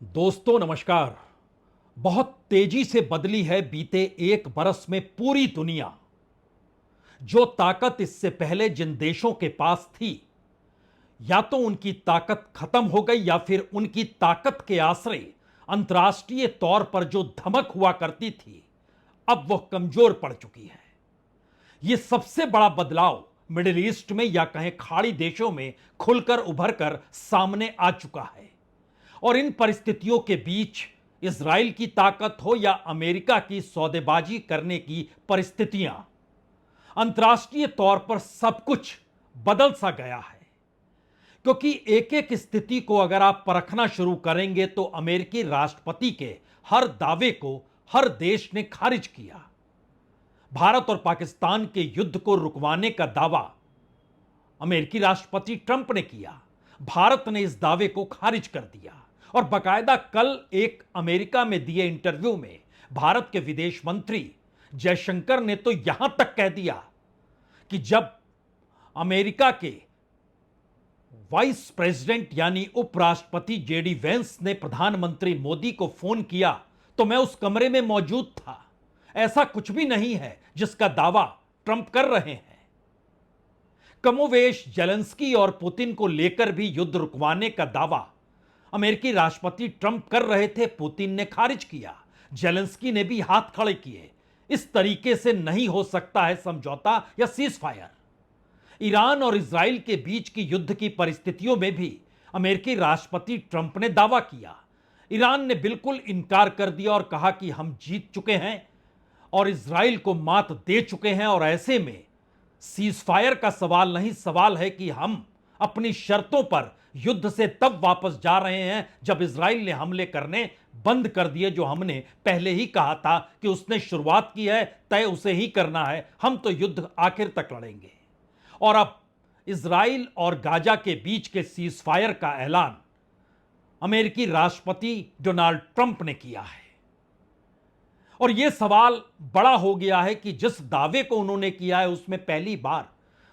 दोस्तों नमस्कार। बहुत तेजी से बदली है बीते एक बरस में पूरी दुनिया। जो ताकत इससे पहले जिन देशों के पास थी, या तो उनकी ताकत खत्म हो गई या फिर उनकी ताकत के आश्रय अंतर्राष्ट्रीय तौर पर जो धमक हुआ करती थी, अब वह कमजोर पड़ चुकी है। यह सबसे बड़ा बदलाव मिडिल ईस्ट में या कहें खाड़ी देशों में खुलकर उभर कर सामने आ चुका है। और इन परिस्थितियों के बीच इजराइल की ताकत हो या अमेरिका की सौदेबाजी करने की परिस्थितियां, अंतर्राष्ट्रीय तौर पर सब कुछ बदल सा गया है। क्योंकि एक एक स्थिति को अगर आप परखना शुरू करेंगे तो अमेरिकी राष्ट्रपति के हर दावे को हर देश ने खारिज किया। भारत और पाकिस्तान के युद्ध को रुकवाने का दावा अमेरिकी राष्ट्रपति ट्रंप ने किया। भारत ने इस दावे को खारिज कर दिया और बाकायदा कल एक अमेरिका में दिए इंटरव्यू में भारत के विदेश मंत्री जयशंकर ने तो यहां तक कह दिया कि जब अमेरिका के वाइस प्रेसिडेंट यानी उपराष्ट्रपति जेडी वेंस ने प्रधानमंत्री मोदी को फोन किया तो मैं उस कमरे में मौजूद था। ऐसा कुछ भी नहीं है जिसका दावा ट्रंप कर रहे हैं। कमोवेश जेलेंस्की और पुतिन को लेकर भी युद्ध रुकवाने का दावा अमेरिकी राष्ट्रपति ट्रंप कर रहे थे, पुतिन ने खारिज किया, जेलेंस्की ने भी हाथ खड़े किए। इस तरीके से नहीं हो सकता है समझौता या सीज फायर। ईरान और इजराइल के बीच की युद्ध की परिस्थितियों में भी अमेरिकी राष्ट्रपति ट्रंप ने दावा किया। ईरान ने बिल्कुल इनकार कर दिया और कहा कि हम जीत चुके हैं और इजराइल को मात दे चुके हैं, और ऐसे में सीज फायर का सवाल नहीं, सवाल है कि हम अपनी शर्तों पर युद्ध से तब वापस जा रहे हैं जब इजराइल ने हमले करने बंद कर दिए, जो हमने पहले ही कहा था कि उसने शुरुआत की है, तय उसे ही करना है, हम तो युद्ध आखिर तक लड़ेंगे। और अब इजराइल और गाजा के बीच के सीज फायर का ऐलान अमेरिकी राष्ट्रपति डोनाल्ड ट्रंप ने किया है। और यह सवाल बड़ा हो गया है कि जिस दावे को उन्होंने किया है उसमें पहली बार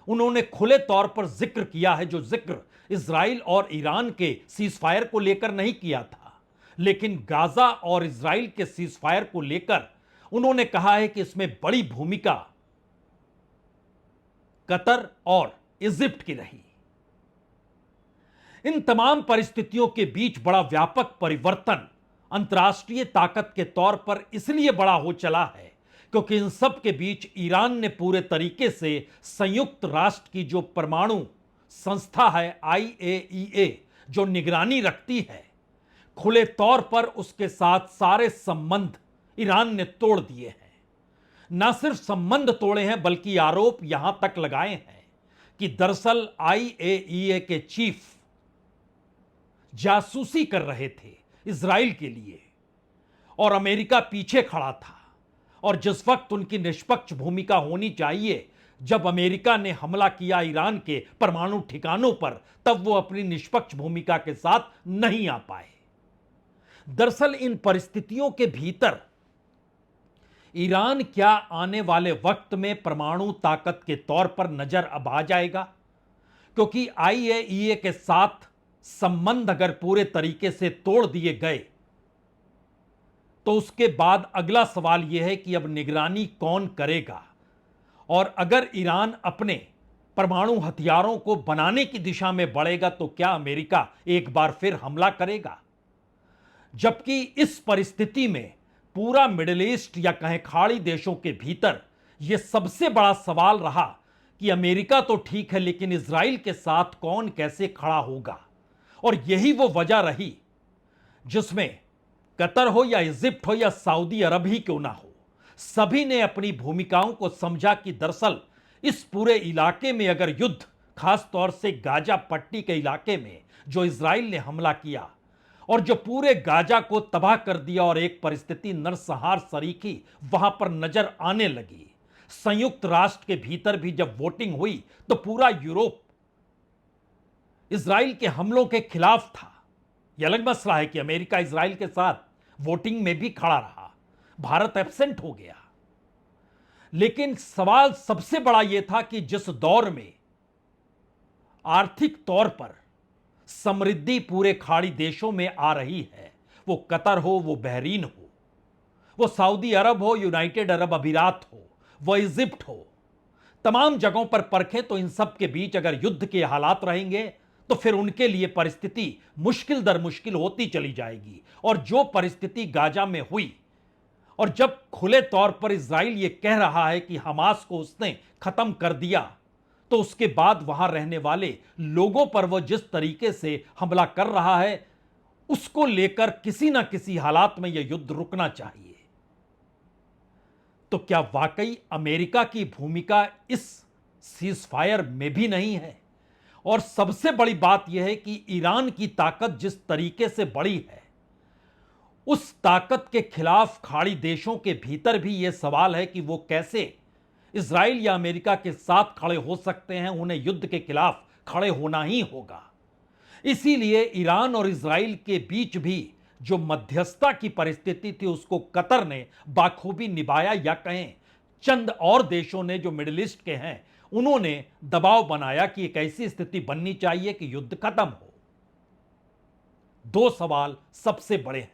उन्होंने खुले तौर पर जिक्र किया है, जो जिक्र इजराइल और ईरान के सीज फायर को लेकर नहीं किया था, लेकिन गाजा और इजराइल के सीज फायर को लेकर उन्होंने कहा है कि इसमें बड़ी भूमिका कतर और इजिप्ट की रही। इन तमाम परिस्थितियों के बीच बड़ा व्यापक परिवर्तन अंतर्राष्ट्रीय ताकत के तौर पर इसलिए बड़ा हो चला है क्योंकि इन सब के बीच ईरान ने पूरे तरीके से संयुक्त राष्ट्र की जो परमाणु संस्था है IAEA, जो निगरानी रखती है, खुले तौर पर उसके साथ सारे संबंध ईरान ने तोड़ दिए हैं। न सिर्फ संबंध तोड़े हैं बल्कि आरोप यहां तक लगाए हैं कि दरअसल IAEA के चीफ जासूसी कर रहे थे इजराइल के लिए और अमेरिका पीछे खड़ा था। और जिस वक्त उनकी निष्पक्ष भूमिका होनी चाहिए, जब अमेरिका ने हमला किया ईरान के परमाणु ठिकानों पर, तब वो अपनी निष्पक्ष भूमिका के साथ नहीं आ पाए। दरअसल इन परिस्थितियों के भीतर ईरान क्या आने वाले वक्त में परमाणु ताकत के तौर पर नजर अब आ जाएगा? क्योंकि IAEA के साथ संबंध अगर पूरे तरीके से तोड़ दिए गए तो उसके बाद अगला सवाल यह है कि अब निगरानी कौन करेगा। और अगर ईरान अपने परमाणु हथियारों को बनाने की दिशा में बढ़ेगा तो क्या अमेरिका एक बार फिर हमला करेगा? जबकि इस परिस्थिति में पूरा मिडिल ईस्ट या कहें खाड़ी देशों के भीतर यह सबसे बड़ा सवाल रहा कि अमेरिका तो ठीक है, लेकिन इजराइल के साथ कौन कैसे खड़ा होगा। और यही वो वजह रही जिसमें कतर हो या इजिप्ट हो या सऊदी अरब ही क्यों ना हो, सभी ने अपनी भूमिकाओं को समझा कि दरअसल इस पूरे इलाके में अगर युद्ध, खास तौर से गाजा पट्टी के इलाके में जो इजराइल ने हमला किया और जो पूरे गाजा को तबाह कर दिया, और एक परिस्थिति नरसंहार सरीखी वहां पर नजर आने लगी। संयुक्त राष्ट्र के भीतर भी जब वोटिंग हुई तो पूरा यूरोप इजराइल के हमलों के खिलाफ था। यह अलग मसला है कि अमेरिका इजराइल के साथ वोटिंग में भी खड़ा रहा, भारत एब्सेंट हो गया। लेकिन सवाल सबसे बड़ा यह था कि जिस दौर में आर्थिक तौर पर समृद्धि पूरे खाड़ी देशों में आ रही है, वो कतर हो, वो बहरीन हो, वो सऊदी अरब हो, यूनाइटेड अरब अमीरात हो, वो इजिप्ट हो, तमाम जगहों पर परखें तो इन सब के बीच अगर युद्ध के हालात रहेंगे तो फिर उनके लिए परिस्थिति मुश्किल दर मुश्किल होती चली जाएगी। और जो परिस्थिति गाजा में हुई, और जब खुले तौर पर इजराइल यह कह रहा है कि हमास को उसने खत्म कर दिया, तो उसके बाद वहां रहने वाले लोगों पर वह जिस तरीके से हमला कर रहा है, उसको लेकर किसी ना किसी हालात में यह युद्ध रुकना चाहिए। तो क्या वाकई अमेरिका की भूमिका इस सीजफायर में भी नहीं है? और सबसे बड़ी बात यह है कि ईरान की ताकत जिस तरीके से बढ़ी है, उस ताकत के खिलाफ खाड़ी देशों के भीतर भी यह सवाल है कि वो कैसे इजराइल या अमेरिका के साथ खड़े हो सकते हैं। उन्हें युद्ध के खिलाफ खड़े होना ही होगा। इसीलिए ईरान और इजराइल के बीच भी जो मध्यस्थता की परिस्थिति थी, उसको कतर ने बाखूबी निभाया, या कहें चंद और देशों ने जो मिडिल ईस्ट के हैं, उन्होंने दबाव बनाया कि एक ऐसी स्थिति बननी चाहिए कि युद्ध खत्म हो। दो सवाल सबसे बड़े हैं।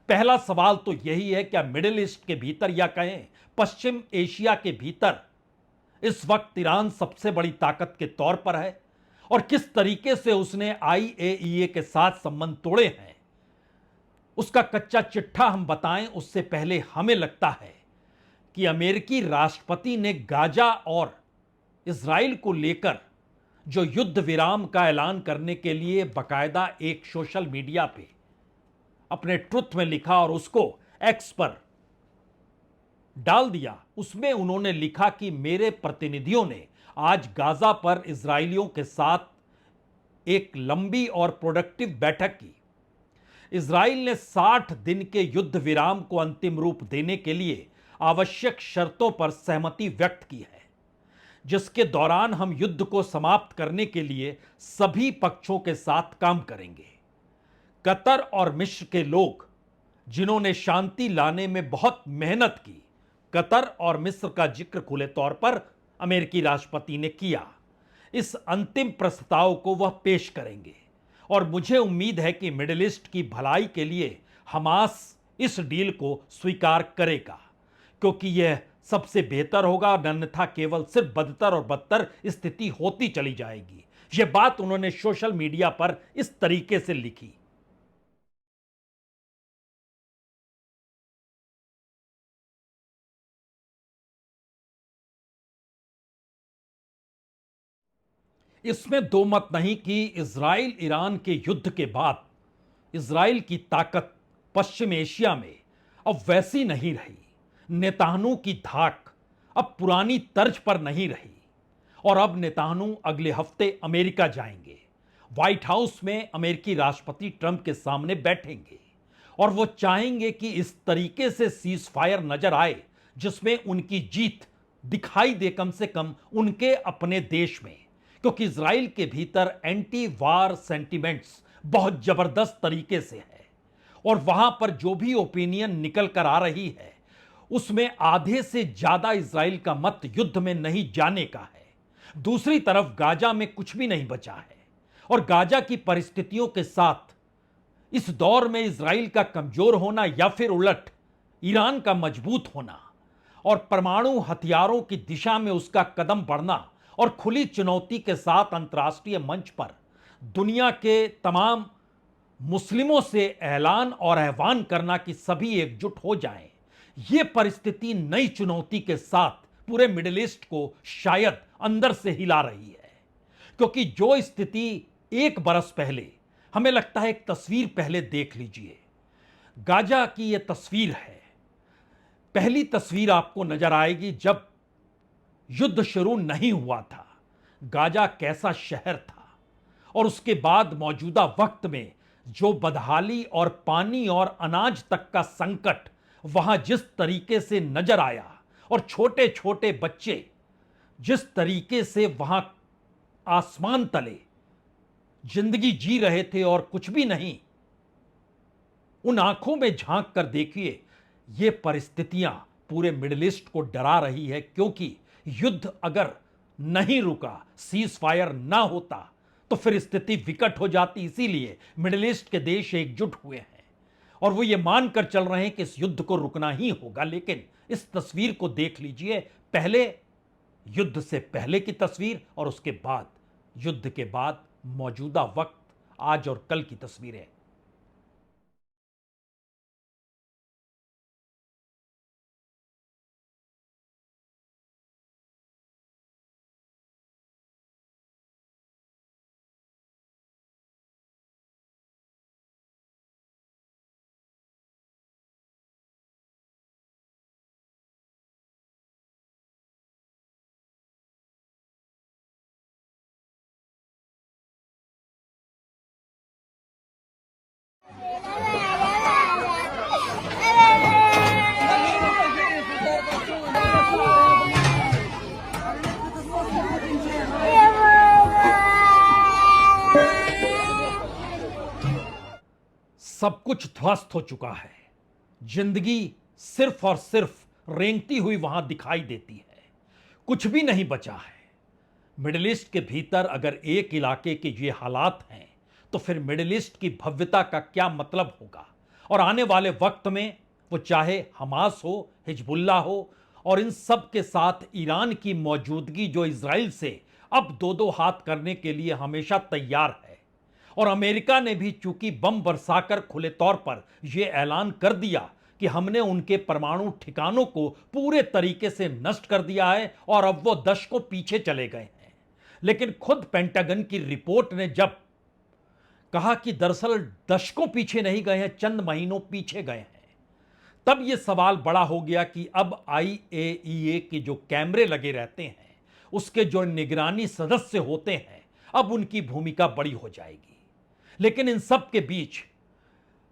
पहला सवाल तो यही है, क्या मिडिल ईस्ट के भीतर या कहें पश्चिम एशिया के भीतर इस वक्त ईरान सबसे बड़ी ताकत के तौर पर है? और किस तरीके से उसने IAEA के साथ संबंध तोड़े हैं, उसका कच्चा चिट्ठा हम बताएं उससे पहले हमें लगता है कि अमेरिकी राष्ट्रपति ने गाजा और इजराइल को लेकर जो युद्ध विराम का ऐलान करने के लिए बाकायदा एक सोशल मीडिया पे अपने ट्रुथ में लिखा और उसको एक्स पर डाल दिया, उसमें उन्होंने लिखा कि मेरे प्रतिनिधियों ने आज गाजा पर इजरायलियों के साथ एक लंबी और प्रोडक्टिव बैठक की। इजराइल ने 60 दिन के युद्ध विराम को अंतिम रूप देने के लिए आवश्यक शर्तों पर सहमति व्यक्त की है, जिसके दौरान हम युद्ध को समाप्त करने के लिए सभी पक्षों के साथ काम करेंगे। कतर और मिस्र के लोग जिन्होंने शांति लाने में बहुत मेहनत की, कतर और मिस्र का जिक्र खुले तौर पर अमेरिकी राष्ट्रपति ने किया। इस अंतिम प्रस्ताव को वह पेश करेंगे और मुझे उम्मीद है कि मिडिल ईस्ट की भलाई के लिए हमास इस डील को स्वीकार करेगा, क्योंकि यह सबसे बेहतर होगा। अन्यथा केवल सिर्फ बदतर और बदतर स्थिति होती चली जाएगी। यह बात उन्होंने सोशल मीडिया पर इस तरीके से लिखी। इसमें दो मत नहीं कि इजराइल ईरान के युद्ध के बाद इजराइल की ताकत पश्चिम एशिया में अब वैसी नहीं रही। नेतान्याहू की धाक अब पुरानी तर्ज पर नहीं रही और अब नेतान्याहू अगले हफ्ते अमेरिका जाएंगे। व्हाइट हाउस में अमेरिकी राष्ट्रपति ट्रंप के सामने बैठेंगे और वो चाहेंगे कि इस तरीके से सीज फायर नजर आए जिसमें उनकी जीत दिखाई दे, कम से कम उनके अपने देश में, क्योंकि इजराइल के भीतर एंटी वार सेंटिमेंट्स बहुत जबरदस्त तरीके से है और वहां पर जो भी ओपिनियन निकल कर आ रही है उसमें आधे से ज्यादा इजराइल का मत युद्ध में नहीं जाने का है। दूसरी तरफ गाजा में कुछ भी नहीं बचा है और गाजा की परिस्थितियों के साथ इस दौर में इजराइल का कमजोर होना या फिर उलट ईरान का मजबूत होना और परमाणु हथियारों की दिशा में उसका कदम बढ़ना और खुली चुनौती के साथ अंतर्राष्ट्रीय मंच पर दुनिया के तमाम मुस्लिमों से ऐलान और आह्वान करना कि सभी एकजुट हो जाएं, यह परिस्थिति नई चुनौती के साथ पूरे मिडिल ईस्ट को शायद अंदर से हिला रही है। क्योंकि जो स्थिति एक बरस पहले, हमें लगता है एक तस्वीर पहले देख लीजिए, गाजा की यह तस्वीर है। पहली तस्वीर आपको नजर आएगी जब युद्ध शुरू नहीं हुआ था, गाजा कैसा शहर था, और उसके बाद मौजूदा वक्त में जो बदहाली और पानी और अनाज तक का संकट वहां जिस तरीके से नजर आया और छोटे छोटे बच्चे जिस तरीके से वहां आसमान तले जिंदगी जी रहे थे और कुछ भी नहीं, उन आंखों में झांक कर देखिए, ये परिस्थितियां पूरे मिडिल ईस्ट को डरा रही है। क्योंकि युद्ध अगर नहीं रुका, सीज फायर ना होता, तो फिर स्थिति विकट हो जाती। इसीलिए मिडिल ईस्ट के देश एकजुट हुए हैं। और वो ये मानकर चल रहे हैं कि इस युद्ध को रुकना ही होगा। लेकिन इस तस्वीर को देख लीजिए, पहले युद्ध से पहले की तस्वीर और उसके बाद युद्ध के बाद मौजूदा वक्त, आज और कल की तस्वीरें। सब कुछ ध्वस्त हो चुका है। जिंदगी सिर्फ और सिर्फ रेंगती हुई वहां दिखाई देती है। कुछ भी नहीं बचा है। मिडिल ईस्ट के भीतर अगर एक इलाके के ये हालात हैं, तो फिर मिडिल ईस्ट की भव्यता का क्या मतलब होगा। और आने वाले वक्त में वो चाहे हमास हो, हिजबुल्ला हो, और इन सब के साथ ईरान की मौजूदगी जो इजराइल से अब दो दो हाथ करने के लिए हमेशा तैयार है। और अमेरिका ने भी चूंकि बम बरसाकर खुले तौर पर यह ऐलान कर दिया कि हमने उनके परमाणु ठिकानों को पूरे तरीके से नष्ट कर दिया है और अब वो दशकों पीछे चले गए हैं। लेकिन खुद पेंटागन की रिपोर्ट ने जब कहा कि दरअसल दशकों पीछे नहीं गए हैं, चंद महीनों पीछे गए हैं, तब यह सवाल बड़ा हो गया कि अब IAEA के जो कैमरे लगे रहते हैं, उसके जो निगरानी सदस्य होते हैं, अब उनकी भूमिका बड़ी हो जाएगी। लेकिन इन सब के बीच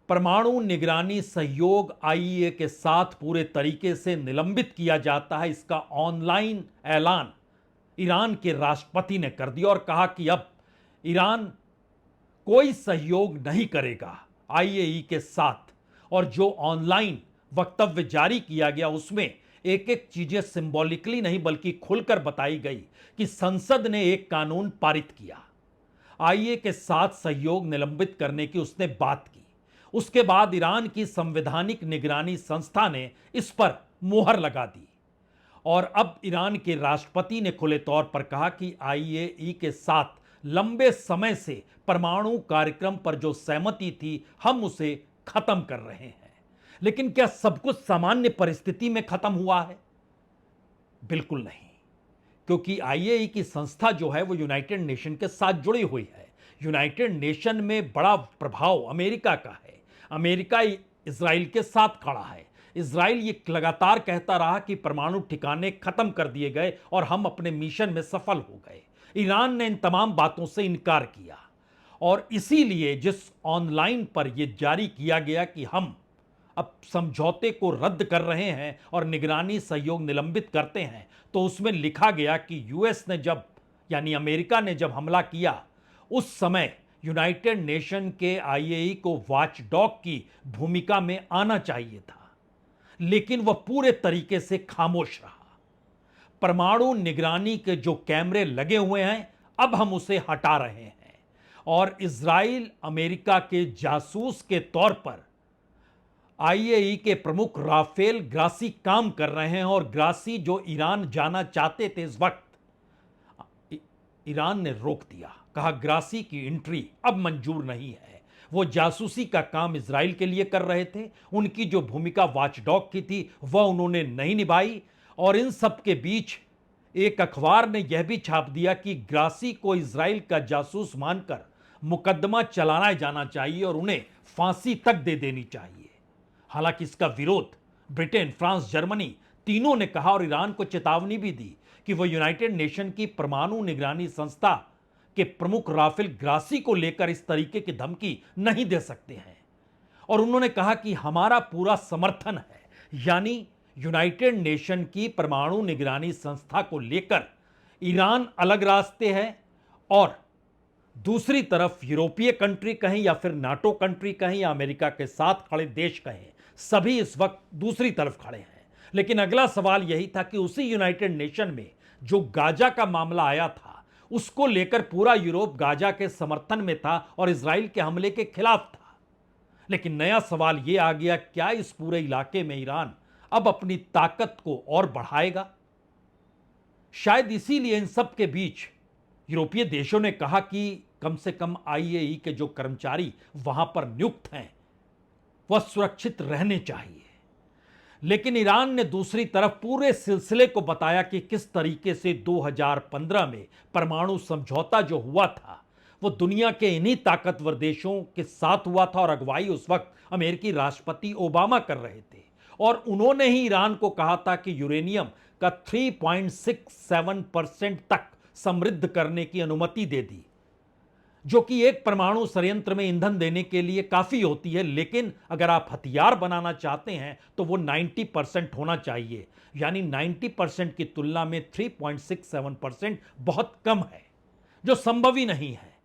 परमाणु निगरानी सहयोग IAEA के साथ पूरे तरीके से निलंबित किया जाता है, इसका ऑनलाइन ऐलान ईरान के राष्ट्रपति ने कर दिया और कहा कि अब ईरान कोई सहयोग नहीं करेगा IAEA के साथ। और जो ऑनलाइन वक्तव्य जारी किया गया उसमें एक एक चीजें सिंबॉलिकली नहीं बल्कि खुलकर बताई गई कि संसद ने एक कानून पारित किया, IAEA के साथ सहयोग निलंबित करने की उसने बात की। उसके बाद ईरान की संवैधानिक निगरानी संस्था ने इस पर मोहर लगा दी और अब ईरान के राष्ट्रपति ने खुले तौर पर कहा कि IAEA के साथ लंबे समय से परमाणु कार्यक्रम पर जो सहमति थी, हम उसे खत्म कर रहे हैं। लेकिन क्या सब कुछ सामान्य परिस्थिति में खत्म हुआ है? बिल्कुल नहीं, क्योंकि IAEA की संस्था जो है वो यूनाइटेड नेशन के साथ जुड़ी हुई है। यूनाइटेड नेशन में बड़ा प्रभाव अमेरिका का है। अमेरिका इजराइल के साथ खड़ा है। इजराइल ये लगातार कहता रहा कि परमाणु ठिकाने खत्म कर दिए गए और हम अपने मिशन में सफल हो गए। ईरान ने इन तमाम बातों से इनकार किया और इसीलिए जिस ऑनलाइन पर यह जारी किया गया कि हम अब समझौते को रद्द कर रहे हैं और निगरानी सहयोग निलंबित करते हैं, तो उसमें लिखा गया कि यूएस ने जब यानी अमेरिका ने जब हमला किया, उस समय यूनाइटेड नेशन के IAEA को वॉचडॉग की भूमिका में आना चाहिए था, लेकिन वह पूरे तरीके से खामोश रहा। परमाणु निगरानी के जो कैमरे लगे हुए हैं, अब हम उसे हटा रहे हैं और इजराइल अमेरिका के जासूस के तौर पर IAEA के प्रमुख राफेल ग्रासी काम कर रहे हैं। और ग्रासी जो ईरान जाना चाहते थे, इस वक्त ईरान ने रोक दिया, कहा ग्रासी की एंट्री अब मंजूर नहीं है। वो जासूसी का काम इजराइल के लिए कर रहे थे, उनकी जो भूमिका वॉचडॉग की थी वह उन्होंने नहीं निभाई। और इन सब के बीच एक अखबार ने यह भी छाप दिया कि ग्रासी को इजराइल का जासूस मानकर मुकदमा चलाना जाना चाहिए और उन्हें फांसी तक दे देनी चाहिए। हालांकि इसका विरोध ब्रिटेन, फ्रांस, जर्मनी तीनों ने कहा और ईरान को चेतावनी भी दी कि वह यूनाइटेड नेशन की परमाणु निगरानी संस्था के प्रमुख राफेल ग्रासी को लेकर इस तरीके की धमकी नहीं दे सकते हैं। और उन्होंने कहा कि हमारा पूरा समर्थन है, यानी यूनाइटेड नेशन की परमाणु निगरानी संस्था को लेकर ईरान अलग रास्ते है और दूसरी तरफ यूरोपीय कंट्री कहें या फिर नाटो कंट्री कहें या अमेरिका के साथ खड़े देश कहें, सभी इस वक्त दूसरी तरफ खड़े हैं। लेकिन अगला सवाल यही था कि उसी यूनाइटेड नेशन में जो गाजा का मामला आया था, उसको लेकर पूरा यूरोप गाजा के समर्थन में था और इजराइल के हमले के खिलाफ था। लेकिन नया सवाल यह आ गया, क्या इस पूरे इलाके में ईरान अब अपनी ताकत को और बढ़ाएगा? शायद इसीलिए इन सब के बीच यूरोपीय देशों ने कहा कि कम से कम आईएई के जो कर्मचारी वहां पर नियुक्त हैं वह सुरक्षित रहने चाहिए। लेकिन ईरान ने दूसरी तरफ पूरे सिलसिले को बताया कि किस तरीके से 2015 में परमाणु समझौता जो हुआ था वो दुनिया के इन्हीं ताकतवर देशों के साथ हुआ था और अगुवाई उस वक्त अमेरिकी राष्ट्रपति ओबामा कर रहे थे। और उन्होंने ही ईरान को कहा था कि यूरेनियम का 3.67% तक समृद्ध करने की अनुमति दे दी, जो कि एक परमाणु संयंत्र में ईंधन देने के लिए काफी होती है। लेकिन अगर आप हथियार बनाना चाहते हैं तो वो 90% होना चाहिए, यानी 90% की तुलना में 3.67% बहुत कम है, जो संभव ही नहीं है।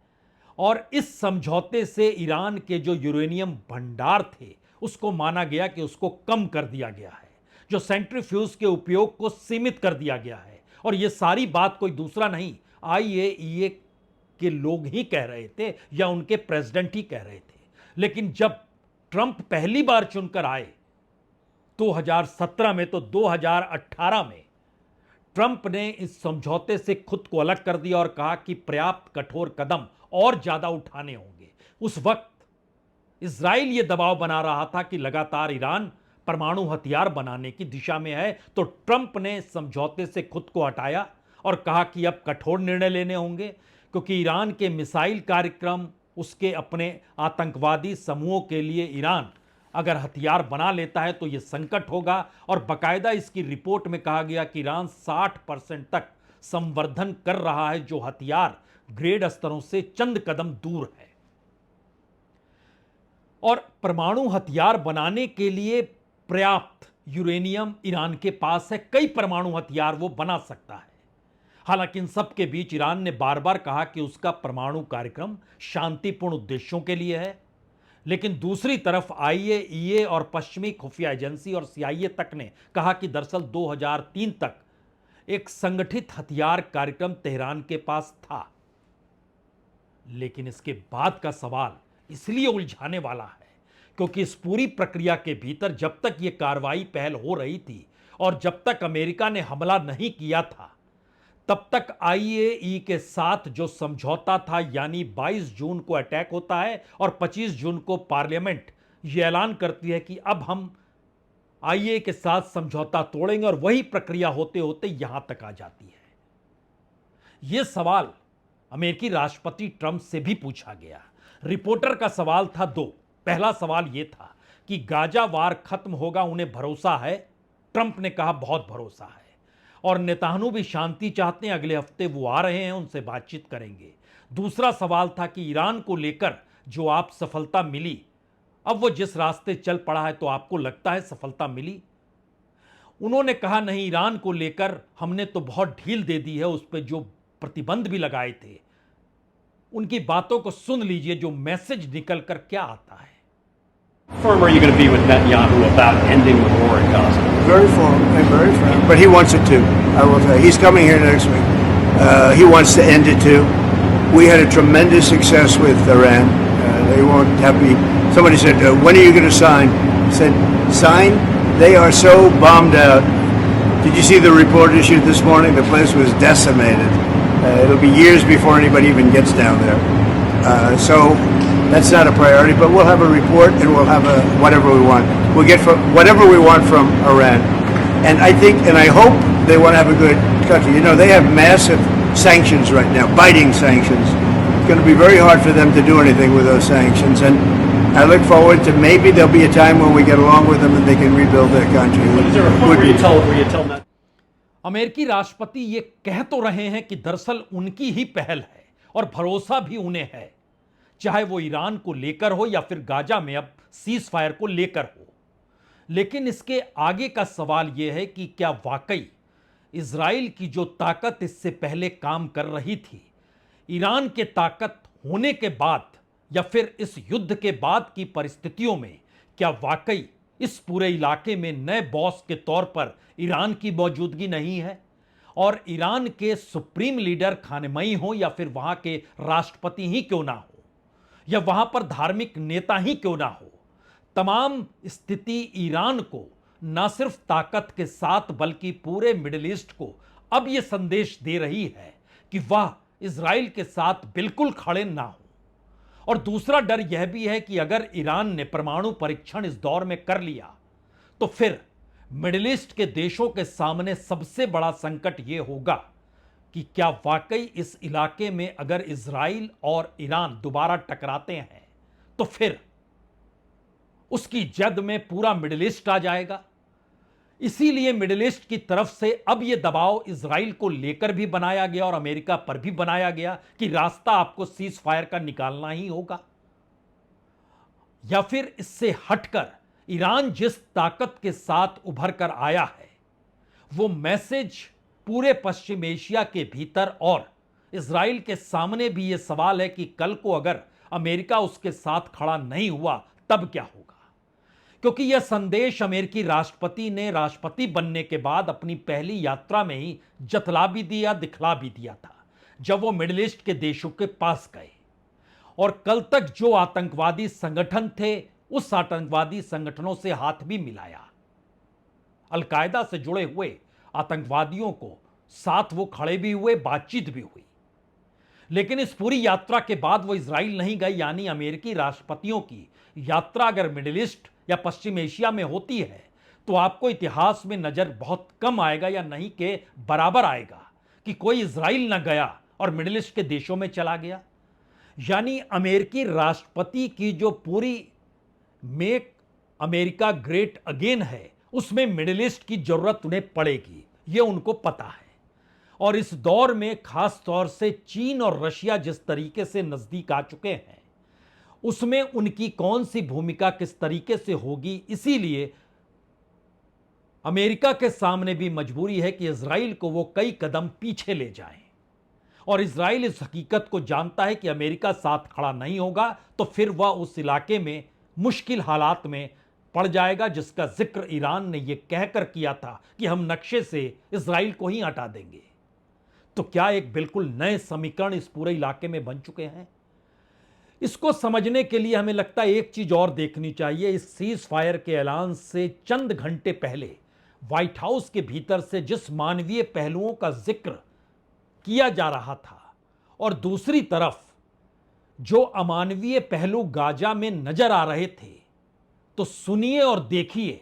और इस समझौते से ईरान के जो यूरेनियम भंडार थे उसको माना गया कि उसको कम कर दिया गया है, जो सेंट्रीफ्यूज के उपयोग को सीमित कर दिया गया है। और यह सारी बात कोई दूसरा नहीं, आईएईए के लोग ही कह रहे थे या उनके प्रेसिडेंट ही कह रहे थे। लेकिन जब ट्रंप पहली बार चुनकर आए 2017 में, तो 2018 में ट्रंप ने इस समझौते से खुद को अलग कर दिया और कहा कि पर्याप्त कठोर कदम और ज्यादा उठाने होंगे। उस वक्त इजराइल यह दबाव बना रहा था कि लगातार ईरान परमाणु हथियार बनाने की दिशा में है, तो ट्रंप ने समझौते से खुद को हटाया और कहा कि अब कठोर निर्णय लेने होंगे, क्योंकि ईरान के मिसाइल कार्यक्रम, उसके अपने आतंकवादी समूहों के लिए ईरान अगर हथियार बना लेता है तो यह संकट होगा। और बाकायदा इसकी रिपोर्ट में कहा गया कि ईरान 60% तक संवर्धन कर रहा है, जो हथियार ग्रेड स्तरों से चंद कदम दूर है। और परमाणु हथियार बनाने के लिए पर्याप्त यूरेनियम ईरान के पास है, कई परमाणु हथियार वो बना सकता है। हालांकि इन सब के बीच ईरान ने बार बार कहा कि उसका परमाणु कार्यक्रम शांतिपूर्ण उद्देश्यों के लिए है। लेकिन दूसरी तरफ आईएईए और पश्चिमी खुफिया एजेंसी और सीआईए तक ने कहा कि दरअसल 2003 तक एक संगठित हथियार कार्यक्रम तेहरान के पास था। लेकिन इसके बाद का सवाल इसलिए उलझाने वाला है क्योंकि इस पूरी प्रक्रिया के भीतर जब तक यह कार्रवाई पहल हो रही थी और जब तक अमेरिका ने हमला नहीं किया था, तब तक आईएई के साथ जो समझौता था, यानी 22 जून को अटैक होता है और 25 जून को पार्लियामेंट यह ऐलान करती है कि अब हम आईएई के साथ समझौता तोड़ेंगे, और वही प्रक्रिया होते होते यहां तक आ जाती है। यह सवाल अमेरिकी राष्ट्रपति ट्रंप से भी पूछा गया। रिपोर्टर का सवाल था दो। पहला सवाल यह था कि गाजा वार खत्म होगा, उन्हें भरोसा है? ट्रंप ने कहा बहुत भरोसा है, और नेतान्याहू भी शांति चाहते हैं, अगले हफ्ते वो आ रहे हैं, उनसे बातचीत करेंगे। दूसरा सवाल था कि ईरान को लेकर जो आप सफलता मिली, अब वो जिस रास्ते चल पड़ा है, तो आपको लगता है सफलता मिली? उन्होंने कहा नहीं, ईरान को लेकर हमने तो बहुत ढील दे दी है, उस पर जो प्रतिबंध भी लगाए थे। उनकी बातों को सुन लीजिए, जो मैसेज निकल कर क्या आता है। firm are you going to be with Netanyahu about ending the war in Gaza? Very firm, very firm. But he wants it too. I will tell you. He's coming here next week. He wants to end it too. We had a tremendous success with Iran. They won't have me. Somebody said, when are you going to sign? I said, sign? They are so bombed out. Did you see the report issued this morning? The place was decimated. It'll be years before anybody even gets down there. So that's not a priority, but we'll have a report and we'll have whatever we want. We'll get whatever we want from Iran. And I think, and I hope they want to have a good country. You know, they have massive sanctions right now, biting sanctions. It's going to be very hard for them to do anything with those sanctions. And I look forward to maybe there'll be a time when we get along with them and they can rebuild their country. Is there a point where you tell them? अमेरिकी राष्ट्रपति ये कह तो रहे हैं कि दरअसल उनकी ही पहल है और भरोसा भी उन्हें है, चाहे वो ईरान को लेकर हो या फिर गाजा में अब सीज फायर को लेकर हो। लेकिन इसके आगे का सवाल यह है कि क्या वाकई इजराइल की जो ताकत इससे पहले काम कर रही थी, ईरान के ताकत होने के बाद या फिर इस युद्ध के बाद की परिस्थितियों में, क्या वाकई इस पूरे इलाके में नए बॉस के तौर पर ईरान की मौजूदगी नहीं है? और ईरान के सुप्रीम लीडर खामेनेई हो या फिर वहां के राष्ट्रपति ही क्यों ना हो, या वहां पर धार्मिक नेता ही क्यों ना हो, तमाम स्थिति ईरान को न सिर्फ ताकत के साथ बल्कि पूरे मिडिल ईस्ट को अब यह संदेश दे रही है कि वह इजराइल के साथ बिल्कुल खड़े ना हो। और दूसरा डर यह भी है कि अगर ईरान ने परमाणु परीक्षण इस दौर में कर लिया तो फिर मिडिल ईस्ट के देशों के सामने सबसे बड़ा संकट यह होगा कि क्या वाकई इस इलाके में अगर इजराइल और ईरान दोबारा टकराते हैं तो फिर उसकी जद में पूरा मिडिल ईस्ट आ जाएगा। इसीलिए मिडिल ईस्ट की तरफ से अब यह दबाव इजराइल को लेकर भी बनाया गया और अमेरिका पर भी बनाया गया कि रास्ता आपको सीज फायर का निकालना ही होगा, या फिर इससे हटकर ईरान जिस ताकत के साथ उभर कर आया है वो मैसेज पूरे पश्चिम एशिया के भीतर और इजराइल के सामने भी यह सवाल है कि कल को अगर अमेरिका उसके साथ खड़ा नहीं हुआ तब क्या होगा। क्योंकि यह संदेश अमेरिकी राष्ट्रपति ने राष्ट्रपति बनने के बाद अपनी पहली यात्रा में ही जतला भी दिया, दिखला भी दिया था, जब वो मिडिल ईस्ट के देशों के पास गए और कल तक जो आतंकवादी संगठन थे उस आतंकवादी संगठनों से हाथ भी मिलाया। अलकायदा से जुड़े हुए आतंकवादियों को साथ वो खड़े भी हुए, बातचीत भी हुई। लेकिन इस पूरी यात्रा के बाद वो इजराइल नहीं गए, यानी अमेरिकी राष्ट्रपतियों की यात्रा अगर मिडिल ईस्ट या पश्चिम एशिया में होती है तो आपको इतिहास में नजर बहुत कम आएगा या नहीं के बराबर आएगा कि कोई इजराइल ना गया और मिडिल ईस्ट के देशों में चला गया। यानी अमेरिकी राष्ट्रपति की जो पूरी मेक अमेरिका ग्रेट अगेन है उसमें मिडिल ईस्ट की जरूरत उन्हें पड़ेगी, यह उनको पता है। और इस दौर में खास तौर से चीन और रशिया जिस तरीके से नजदीक आ चुके हैं उसमें उनकी कौन सी भूमिका किस तरीके से होगी, इसीलिए अमेरिका के सामने भी मजबूरी है कि इजराइल को वो कई कदम पीछे ले जाएं। और इजराइल इस हकीकत को जानता है कि अमेरिका साथ खड़ा नहीं होगा तो फिर वह उस इलाके में मुश्किल हालात में पड़ जाएगा, जिसका जिक्र ईरान ने यह कहकर किया था कि हम नक्शे से इजराइल को ही हटा देंगे। तो क्या एक बिल्कुल नए समीकरण इस पूरे इलाके में बन चुके हैं? इसको समझने के लिए हमें लगता है एक चीज और देखनी चाहिए। इस सीज फायर के ऐलान से चंद घंटे पहले व्हाइट हाउस के भीतर से जिस मानवीय पहलुओं का जिक्र किया जा रहा था और दूसरी तरफ जो अमानवीय पहलू गाजा में नजर आ रहे थे, तो सुनिए और देखिए,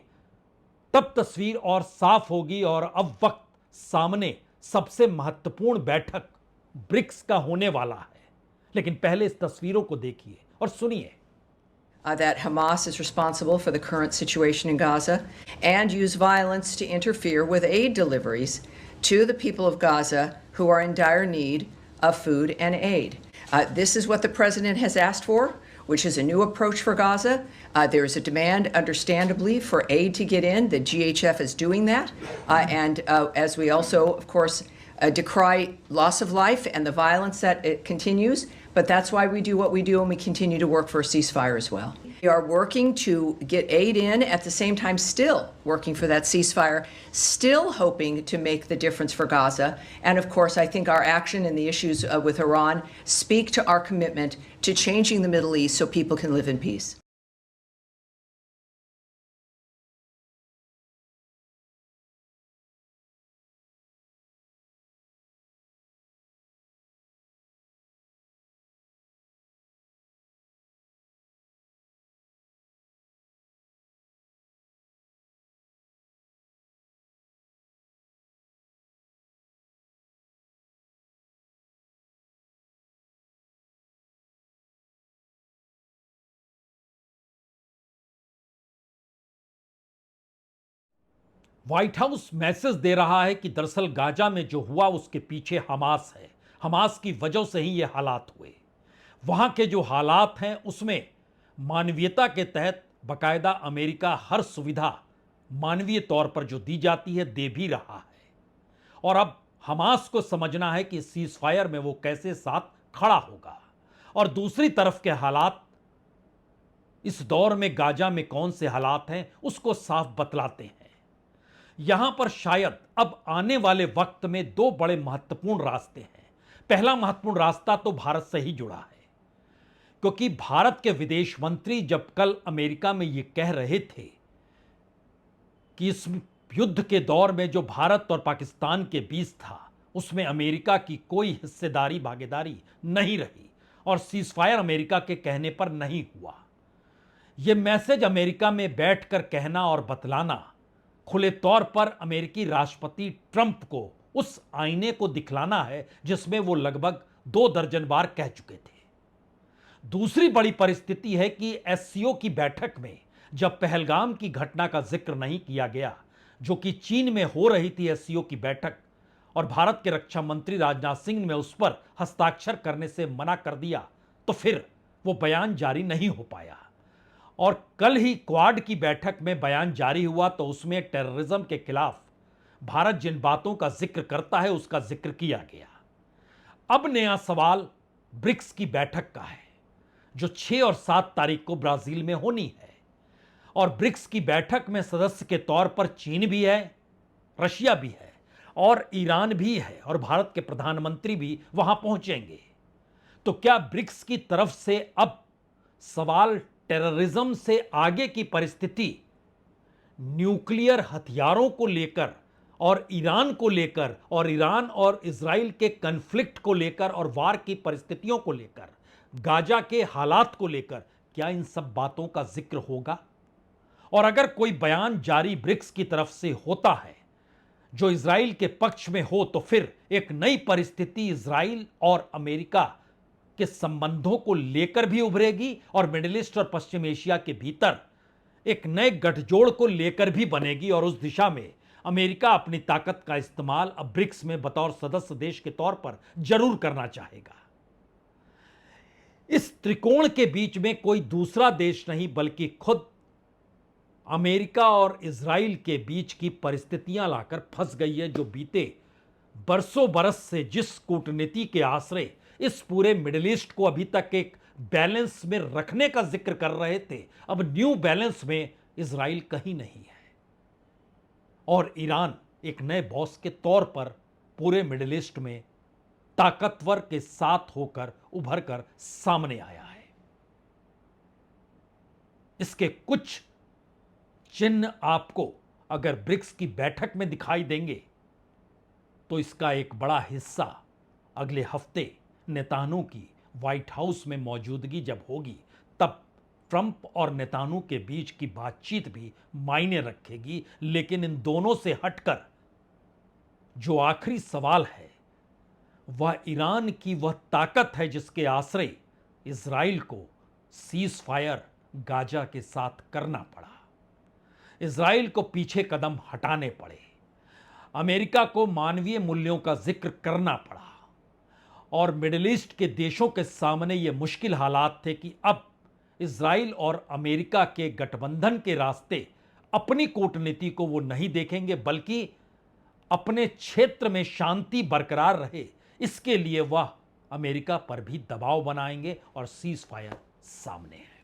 तब तस्वीर और साफ होगी। और अब वक्त सामने सबसे महत्वपूर्ण बैठक ब्रिक्स का होने वाला है, लेकिन पहले इस तस्वीरों को देखिए और सुनिए। That Hamas is responsible for the current situation in Gaza and use violence to interfere with aid deliveries to the people of Gaza who are in dire need of food and aid. This is what the president has asked for, which is a new approach for Gaza. There is a demand, understandably, for aid to get in. The GHF is doing that. And as we also, of course, decry loss of life and the violence that it continues. But that's why we do what we do, and we continue to work for a ceasefire as well. We are working to get aid in, at the same time still working for that ceasefire, still hoping to make the difference for Gaza. And of course, I think our action and the issues with Iran speak to our commitment to changing the Middle East so people can live in peace. White House message दे रहा है कि दरअसल Gaza में जो हुआ उसके पीछे हमास है, हमास की वजह से ही ये हालात हुए। वहां के जो हालात हैं उसमें मानवीयता के तहत बाकायदा अमेरिका हर सुविधा मानवीय तौर पर जो दी जाती है दे भी रहा है। और अब हमास को समझना है कि सीज फायर में वो कैसे साथ खड़ा होगा। और दूसरी तरफ के हालात इस दौर में गाजा में कौन से हालात हैं उसको साफ बतलाते हैं। यहां पर शायद अब आने वाले वक्त में दो बड़े महत्वपूर्ण रास्ते हैं। पहला महत्वपूर्ण रास्ता तो भारत से ही जुड़ा है, क्योंकि भारत के विदेश मंत्री जब कल अमेरिका में ये कह रहे थे कि इस युद्ध के दौर में जो भारत और पाकिस्तान के बीच था उसमें अमेरिका की कोई हिस्सेदारी भागीदारी नहीं रही और सीजफायर अमेरिका के कहने पर नहीं हुआ, यह मैसेज अमेरिका में बैठकर कहना और बतलाना खुले तौर पर अमेरिकी राष्ट्रपति ट्रंप को उस आईने को दिखलाना है जिसमें वो लगभग 2 दर्जन बार कह चुके थे। दूसरी बड़ी परिस्थिति है कि एससीओ की बैठक में जब पहलगाम की घटना का जिक्र नहीं किया गया, जो कि चीन में हो रही थी एससीओ की बैठक, और भारत के रक्षा मंत्री राजनाथ सिंह ने उस पर हस्ताक्षर करने से मना कर दिया, तो फिर वो बयान जारी नहीं हो पाया। और कल ही क्वाड की बैठक में बयान जारी हुआ तो उसमें टेररिज्म के खिलाफ भारत जिन बातों का जिक्र करता है उसका जिक्र किया गया। अब नया सवाल ब्रिक्स की बैठक का है जो 6 और 7 तारीख को ब्राजील में होनी है। और ब्रिक्स की बैठक में सदस्य के तौर पर चीन भी है, रशिया भी है और ईरान भी है और भारत के प्रधानमंत्री भी वहां पहुंचेंगे। तो क्या ब्रिक्स की तरफ से अब सवाल टेररिज्म से आगे की परिस्थिति न्यूक्लियर हथियारों को लेकर और ईरान को लेकर और ईरान और इजराइल के कन्फ्लिक्ट को लेकर और वार की परिस्थितियों को लेकर, गाजा के हालात को लेकर, क्या इन सब बातों का जिक्र होगा? और अगर कोई बयान जारी ब्रिक्स की तरफ से होता है जो इजराइल के पक्ष में हो तो फिर एक नई परिस्थिति इजराइल और अमेरिका के संबंधों को लेकर भी उभरेगी और मिडिल ईस्ट और पश्चिम एशिया के भीतर एक नए गठजोड़ को लेकर भी बनेगी और उस दिशा में अमेरिका अपनी ताकत का इस्तेमाल अब ब्रिक्स में बतौर सदस्य देश के तौर पर जरूर करना चाहेगा। इस त्रिकोण के बीच में कोई दूसरा देश नहीं बल्कि खुद अमेरिका और इजराइल के बीच की परिस्थितियां लाकर फंस गई है, जो बीते बरसों बरस से जिस कूटनीति के आश्रय इस पूरे मिडिल ईस्ट को अभी तक एक बैलेंस में रखने का जिक्र कर रहे थे, अब न्यू बैलेंस में इजराइल कहीं नहीं है और ईरान एक नए बॉस के तौर पर पूरे मिडिल ईस्ट में ताकतवर के साथ होकर उभर कर सामने आया है। इसके कुछ चिन्ह आपको अगर ब्रिक्स की बैठक में दिखाई देंगे तो इसका एक बड़ा हिस्सा अगले हफ्ते नेतान्याहू की व्हाइट हाउस में मौजूदगी जब होगी तब ट्रंप और नेतान्याहू के बीच की बातचीत भी मायने रखेगी। लेकिन इन दोनों से हटकर जो आखिरी सवाल है वह ईरान की वह ताकत है जिसके आश्रय इजराइल को सीज फायर गाजा के साथ करना पड़ा, इजराइल को पीछे कदम हटाने पड़े, अमेरिका को मानवीय मूल्यों का जिक्र करना पड़ा और मिडिल ईस्ट के देशों के सामने ये मुश्किल हालात थे कि अब इजराइल और अमेरिका के गठबंधन के रास्ते अपनी कूटनीति को वो नहीं देखेंगे बल्कि अपने क्षेत्र में शांति बरकरार रहे इसके लिए वह अमेरिका पर भी दबाव बनाएंगे और सीज फायर सामने है।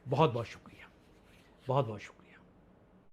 बहुत बहुत शुक्रिया, बहुत बहुत शुक्रिया।